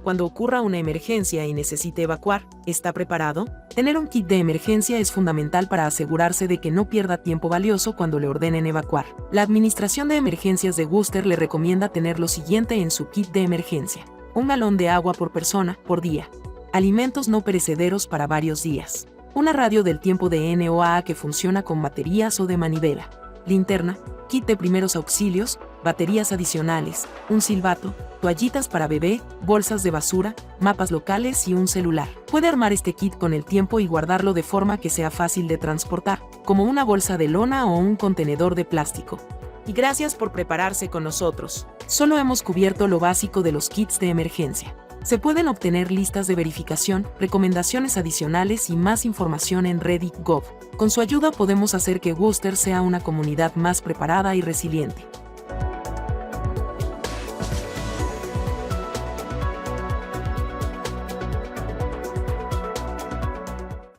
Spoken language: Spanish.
Cuando ocurra una emergencia y necesite evacuar, ¿está preparado? Tener un kit de emergencia es fundamental para asegurarse de que no pierda tiempo valioso cuando le ordenen evacuar. La Administración de Emergencias de Worcester le recomienda tener lo siguiente en su kit de emergencia: 1 galón de agua por persona, por día. Alimentos no perecederos para varios días. Una radio del tiempo de NOAA que funciona con baterías o de manivela. Linterna, kit de primeros auxilios, baterías adicionales, un silbato, toallitas para bebé, bolsas de basura, mapas locales y un celular. Puede armar este kit con el tiempo y guardarlo de forma que sea fácil de transportar, como una bolsa de lona o un contenedor de plástico. Y gracias por prepararse con nosotros. Solo hemos cubierto lo básico de los kits de emergencia. Se pueden obtener listas de verificación, recomendaciones adicionales y más información en Ready.gov. Con su ayuda podemos hacer que Worcester sea una comunidad más preparada y resiliente.